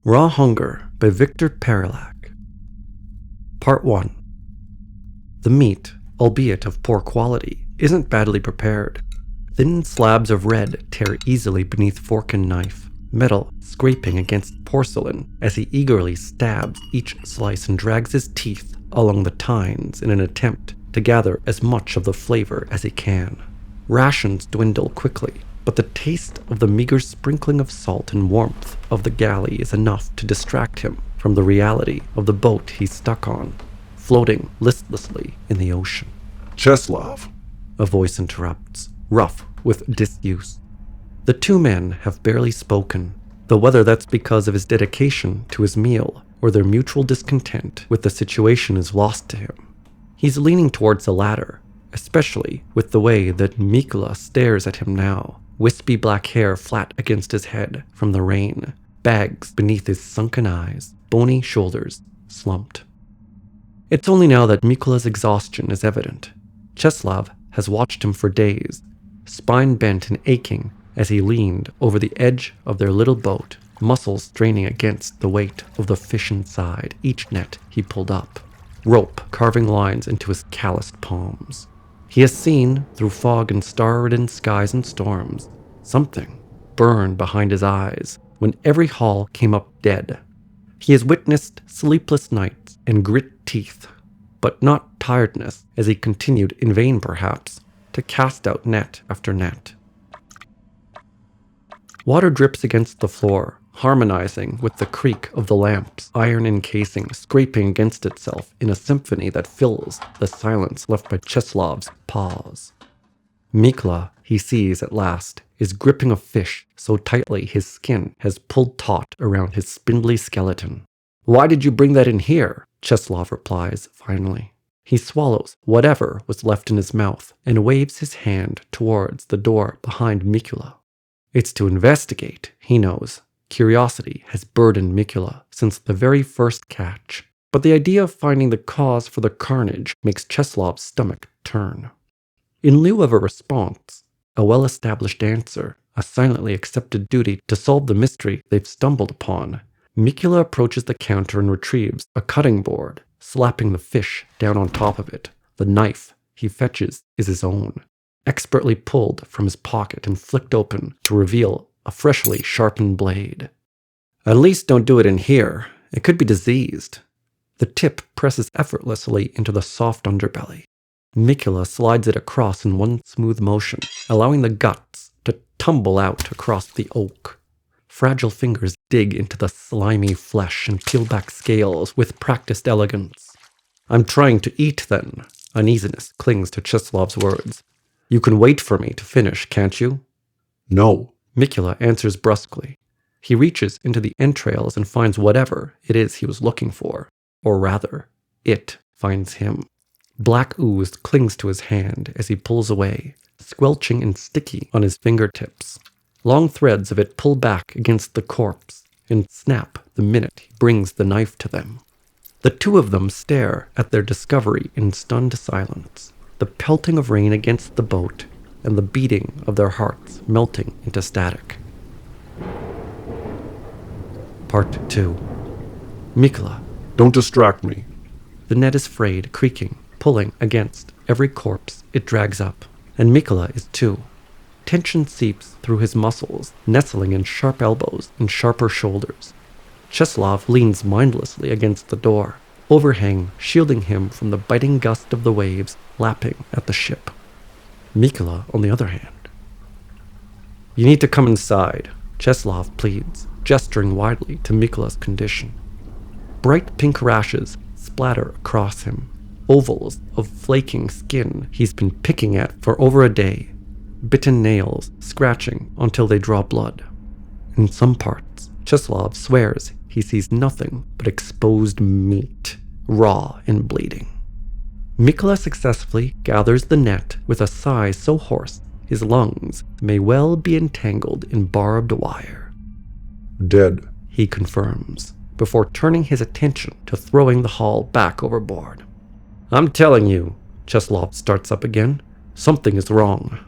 Raw Hunger by Viktor Parylak. Part 1. The meat, albeit of poor quality, isn't badly prepared. Thin slabs of red tear easily beneath fork and knife, metal scraping against porcelain as he eagerly stabs each slice and drags his teeth along the tines in an attempt to gather as much of the flavor as he can. Rations dwindle quickly, but the taste of the meager sprinkling of salt and warmth of the galley is enough to distract him from the reality of the boat he's stuck on, floating listlessly in the ocean. Czesław, a voice interrupts, rough with disuse. The two men have barely spoken, though whether that's because of his dedication to his meal or their mutual discontent with the situation is lost to him. He's leaning towards the latter, especially with the way that Mikula stares at him now, wispy black hair flat against his head from the rain, bags beneath his sunken eyes, bony shoulders slumped. It's only now that Mikula's exhaustion is evident. Czesław has watched him for days, spine bent and aching as he leaned over the edge of their little boat, muscles straining against the weight of the fish inside each net he pulled up, rope carving lines into his calloused palms. He has seen, through fog and star-ridden skies and storms, something burn behind his eyes when every haul came up dead. He has witnessed sleepless nights and grit teeth, but not tiredness as he continued, in vain perhaps, to cast out net after net. Water drips against the floor, harmonizing with the creak of the lamp's iron encasing scraping against itself in a symphony that fills the silence left by Czesław's pause. Mikula, he sees at last, is gripping a fish so tightly his skin has pulled taut around his spindly skeleton. "Why did you bring that in here?" Czesław replies finally. He swallows whatever was left in his mouth and waves his hand towards the door behind Mikula. It's to investigate, he knows. Curiosity has burdened Mikula since the very first catch, but the idea of finding the cause for the carnage makes Czesław's stomach turn. In lieu of a response, a well-established answer, a silently accepted duty to solve the mystery they've stumbled upon, Mikula approaches the counter and retrieves a cutting board, slapping the fish down on top of it. The knife he fetches is his own, expertly pulled from his pocket and flicked open to reveal a freshly sharpened blade. "At least don't do it in here. It could be diseased." The tip presses effortlessly into the soft underbelly. Mikula slides it across in one smooth motion, allowing the guts to tumble out across the oak. Fragile fingers dig into the slimy flesh and peel back scales with practiced elegance. "I'm trying to eat then." Uneasiness clings to Czesław's words. "You can wait for me to finish, can't you?" "No." Mikula answers brusquely. He reaches into the entrails and finds whatever it is he was looking for. Or rather, it finds him. Black ooze clings to his hand as he pulls away, squelching and sticky on his fingertips. Long threads of it pull back against the corpse and snap the minute he brings the knife to them. The two of them stare at their discovery in stunned silence, the pelting of rain against the boat and the beating of their hearts melting into static. Part 2. Mikula. "Don't distract me." The net is frayed, creaking, pulling against every corpse it drags up, and Mikula is too. Tension seeps through his muscles, nestling in sharp elbows and sharper shoulders. Czesław leans mindlessly against the door, overhang shielding him from the biting gust of the waves lapping at the ship. Mikula, on the other hand. "You need to come inside," Czesław pleads, gesturing widely to Mikula's condition. Bright pink rashes splatter across him, ovals of flaking skin he's been picking at for over a day, bitten nails scratching until they draw blood. In some parts, Czesław swears he sees nothing but exposed meat, raw and bleeding. Mikula successfully gathers the net with a sigh so hoarse his lungs may well be entangled in barbed wire. "Dead," he confirms, before turning his attention to throwing the haul back overboard. "I'm telling you," Czesław starts up again, "something is wrong."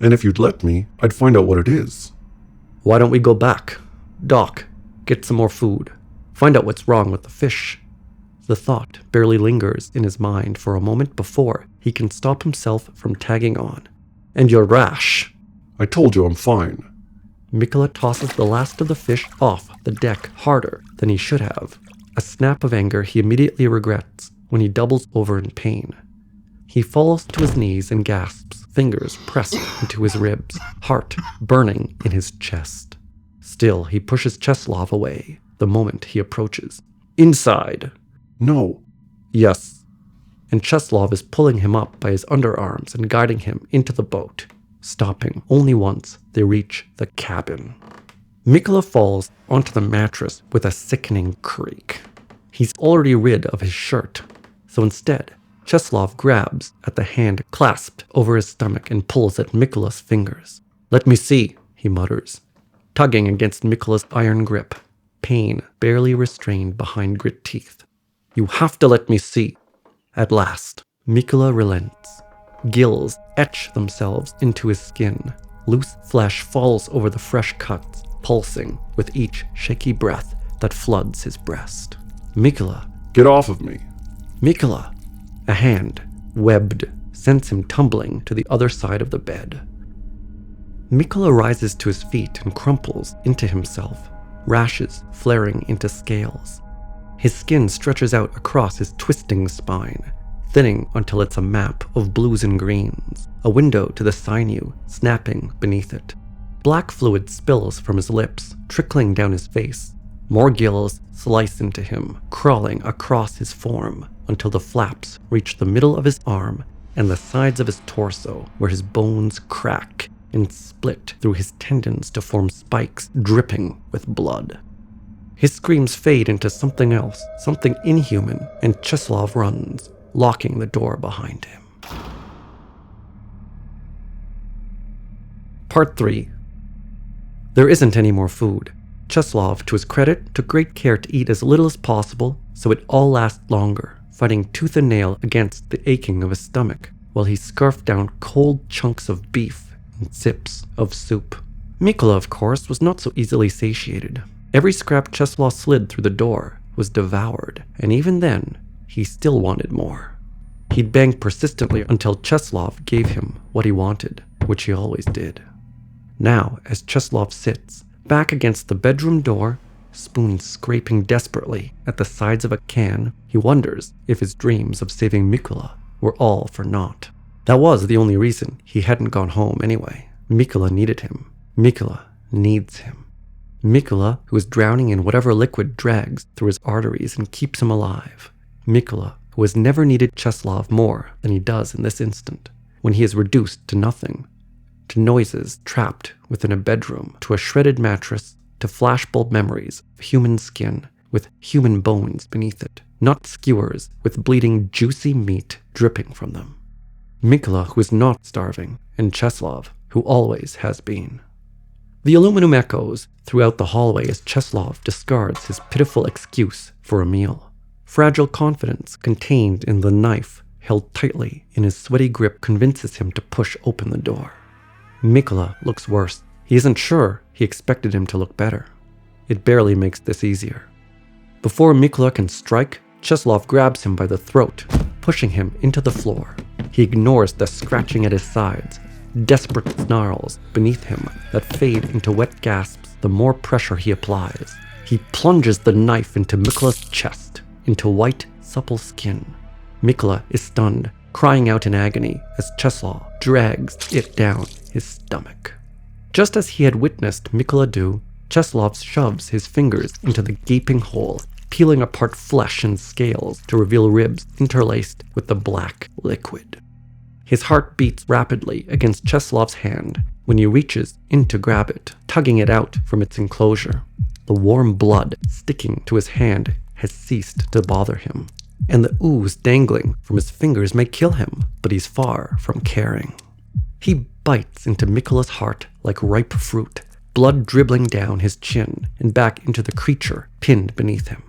"And if you'd let me, I'd find out what it is." "Why don't we go back? Doc, get some more food. Find out what's wrong with the fish. The thought barely lingers in his mind for a moment before he can stop himself from tagging on. And you're rash. I told you I'm fine. Mikula tosses the last of the fish off the deck harder than he should have. A snap of anger he immediately regrets when he doubles over in pain. He falls to his knees and gasps, fingers pressed into his ribs, heart burning in his chest. Still, he pushes Czesław away the moment he approaches. Inside. No. Yes. And Czesław is pulling him up by his underarms and guiding him into the boat, stopping only once they reach the cabin. Mikula falls onto the mattress with a sickening creak. He's already rid of his shirt, so instead, Czesław grabs at the hand clasped over his stomach and pulls at Mikula's fingers. Let me see, he mutters, tugging against Mikula's iron grip, pain barely restrained behind grit teeth. You have to let me see. At last, Mikula relents. Gills etch themselves into his skin. Loose flesh falls over the fresh cuts, pulsing with each shaky breath that floods his breast. Mikula. Get off of me. Mikula. A hand, webbed, sends him tumbling to the other side of the bed. Mikula rises to his feet and crumples into himself, rashes flaring into scales. His skin stretches out across his twisting spine, thinning until it's a map of blues and greens, a window to the sinew snapping beneath it. Black fluid spills from his lips, trickling down his face. More gills slice into him, crawling across his form until the flaps reach the middle of his arm and the sides of his torso, where his bones crack and split through his tendons to form spikes dripping with blood. His screams fade into something else, something inhuman, and Czesław runs, locking the door behind him. Part 3. There isn't any more food. Czesław, to his credit, took great care to eat as little as possible so it all lasts longer, fighting tooth and nail against the aching of his stomach, while he scarfed down cold chunks of beef and sips of soup. Mikula, of course, was not so easily satiated. Every scrap Czesław slid through the door was devoured, and even then, he still wanted more. He'd bang persistently until Czesław gave him what he wanted, which he always did. Now, as Czesław sits, back against the bedroom door, spoon scraping desperately at the sides of a can, he wonders if his dreams of saving Mikula were all for naught. That was the only reason he hadn't gone home anyway. Mikula needed him. Mikula needs him. Mikula, who is drowning in whatever liquid drags through his arteries and keeps him alive. Mikula, who has never needed Czesław more than he does in this instant, when he is reduced to nothing, to noises trapped within a bedroom, to a shredded mattress, to flashbulb memories of human skin with human bones beneath it, not skewers with bleeding juicy meat dripping from them. Mikula, who is not starving, and Czesław, who always has been. The aluminum echoes throughout the hallway as Czesław discards his pitiful excuse for a meal. Fragile confidence contained in the knife held tightly in his sweaty grip convinces him to push open the door. Mikula looks worse. He isn't sure he expected him to look better. It barely makes this easier. Before Mikula can strike, Czesław grabs him by the throat, pushing him into the floor. He ignores the scratching at his sides, desperate snarls beneath him that fade into wet gasps the more pressure he applies. He plunges the knife into Mikula's chest, into white, supple skin. Mikula is stunned, crying out in agony as Czesław drags it down his stomach. Just as he had witnessed Mikula do, Czesław shoves his fingers into the gaping hole, peeling apart flesh and scales to reveal ribs interlaced with the black liquid. His heart beats rapidly against Czesław's hand when he reaches in to grab it, tugging it out from its enclosure. The warm blood sticking to his hand has ceased to bother him, and the ooze dangling from his fingers may kill him, but he's far from caring. He bites into Mikula's heart like ripe fruit, blood dribbling down his chin and back into the creature pinned beneath him.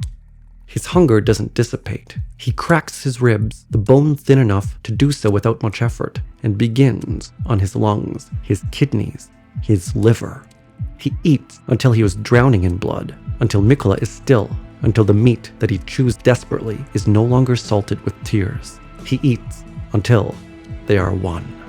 His hunger doesn't dissipate. He cracks his ribs, the bone thin enough to do so without much effort, and begins on his lungs, his kidneys, his liver. He eats until he was drowning in blood, until Mikula is still, until the meat that he chews desperately is no longer salted with tears. He eats until they are one.